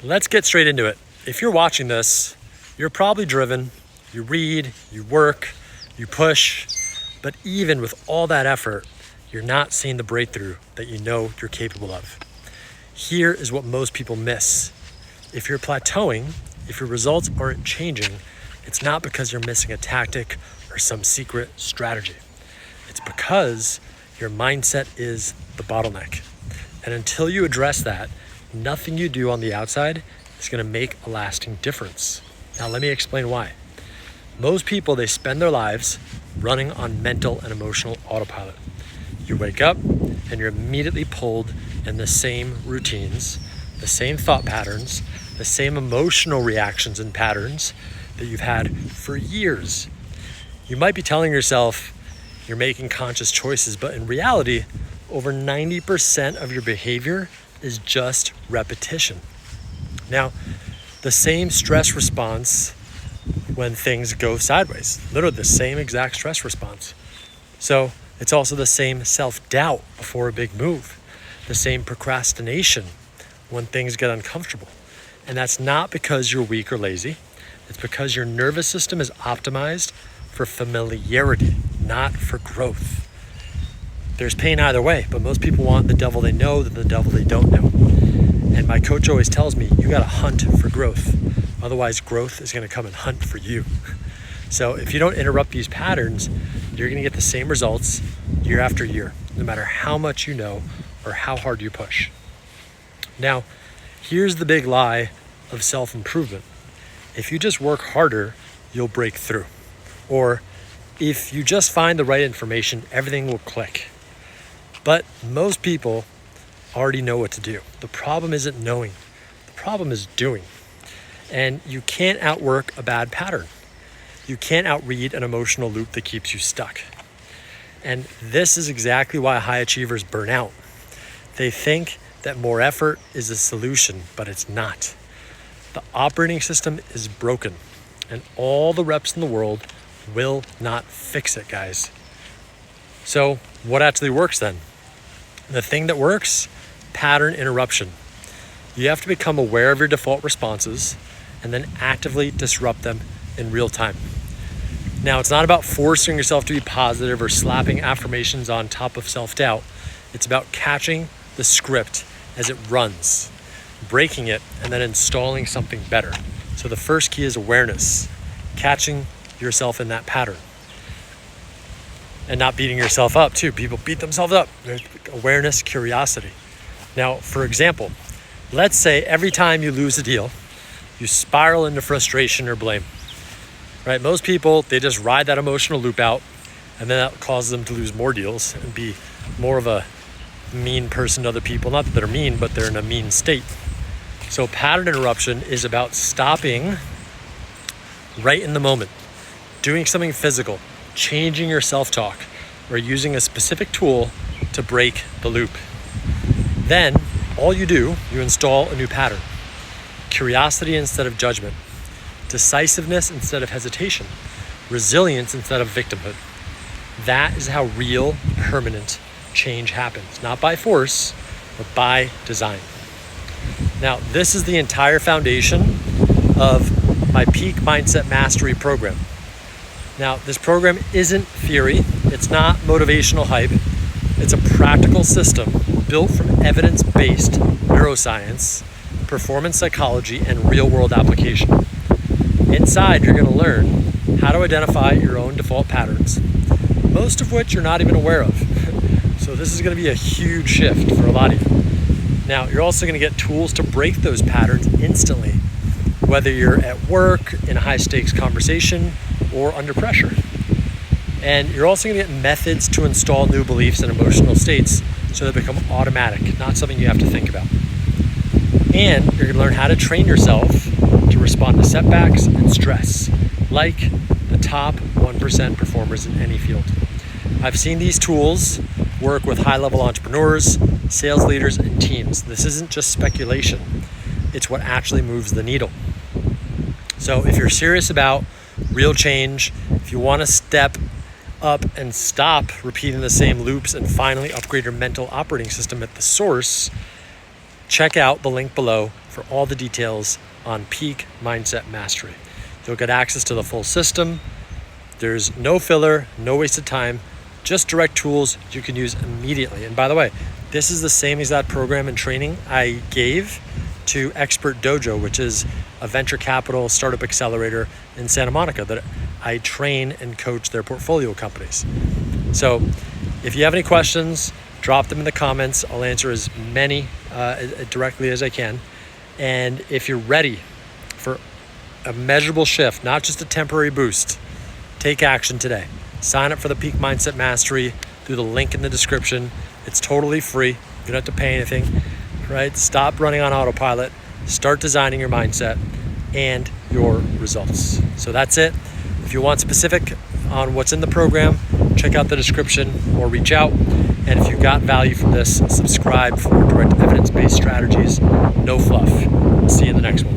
Let's get straight into it. If you're watching this, you're probably driven, you read, you work, you push, but even with all that effort, you're not seeing the breakthrough that you know you're capable of. Here is what most people miss. If you're plateauing, if your results aren't changing, it's not because you're missing a tactic or some secret strategy. It's because your mindset is the bottleneck. And until you address that, nothing you do on the outside is going to make a lasting difference. Now, let me explain why. Most people, they spend their lives running on mental and emotional autopilot. You wake up and you're immediately pulled in the same routines, the same thought patterns, the same emotional reactions and patterns that you've had for years. You might be telling yourself you're making conscious choices, but in reality, over 90% of your behavior is just repetition. Now, the same stress response when things go sideways, literally the same exact stress response. So it's also the same self-doubt before a big move, the same procrastination when things get uncomfortable. And that's not because you're weak or lazy. It's because your nervous system is optimized for familiarity, not for growth. There's pain either way, but most people want the devil they know than the devil they don't know. And my coach always tells me, you gotta hunt for growth. Otherwise, growth is gonna come and hunt for you. So if you don't interrupt these patterns, you're gonna get the same results year after year, no matter how much you know or how hard you push. Now, here's the big lie of self-improvement. If you just work harder, you'll break through. Or if you just find the right information, everything will click. But most people already know what to do. The problem isn't knowing. The problem is doing. And you can't outwork a bad pattern. You can't outread an emotional loop that keeps you stuck. And this is exactly why high achievers burn out. They think that more effort is a solution, but it's not. The operating system is broken, and all the reps in the world will not fix it, guys. So what actually works then? The thing that works, pattern interruption. You have to become aware of your default responses and then actively disrupt them in real time. Now, it's not about forcing yourself to be positive or slapping affirmations on top of self-doubt. It's about catching the script as it runs, breaking it, and then installing something better. So the first key is awareness, catching yourself in that pattern. And not beating yourself up too. People beat themselves up. There's awareness, curiosity. Now, for example, let's say every time you lose a deal, you spiral into frustration or blame, right? Most people, they just ride that emotional loop out, and then that causes them to lose more deals and be more of a mean person to other people. Not that they're mean, but they're in a mean state. So pattern interruption is about stopping right in the moment, doing something physical, changing your self-talk, or using a specific tool to break the loop. Then, all you do, you install a new pattern. Curiosity instead of judgment. Decisiveness instead of hesitation. Resilience instead of victimhood. That is how real, permanent change happens. Not by force, but by design. Now, this is the entire foundation of my Peak Mindset Mastery program. Now, this program isn't theory. It's not motivational hype. It's a practical system built from evidence-based neuroscience, performance psychology, and real-world application. Inside, you're going to learn how to identify your own default patterns, most of which you're not even aware of. So this is going to be a huge shift for a lot of you. Now, you're also going to get tools to break those patterns instantly, whether you're at work, in a high-stakes conversation, or under pressure. And you're also going to get methods to install new beliefs and emotional states so they become automatic, not something you have to think about. And you're going to learn how to train yourself to respond to setbacks and stress, like the top 1% performers in any field. I've seen these tools work with high-level entrepreneurs, sales leaders, and teams. This isn't just speculation. It's what actually moves the needle. So if you're serious about real change, if you want to step up and stop repeating the same loops and finally upgrade your mental operating system at the source, check out the link below for all the details on Peak Mindset Mastery. You'll get access to the full system. There's no filler, no wasted time, just direct tools you can use immediately. And by the way, this is the same exact program and training I gave to Expert Dojo, which is a venture capital startup accelerator in Santa Monica that I train and coach their portfolio companies. So if you have any questions, drop them in the comments. I'll answer as many directly as I can. And if you're ready for a measurable shift, not just a temporary boost, take action today. Sign up for the Peak Mindset Mastery through the link in the description. It's totally free. You don't have to pay anything, right? Stop running on autopilot. Start designing your mindset and your results. So that's it. If you want specific on what's in the program, check out the description or reach out. And if you got value from this, subscribe for direct evidence-based strategies. No fluff. See you in the next one.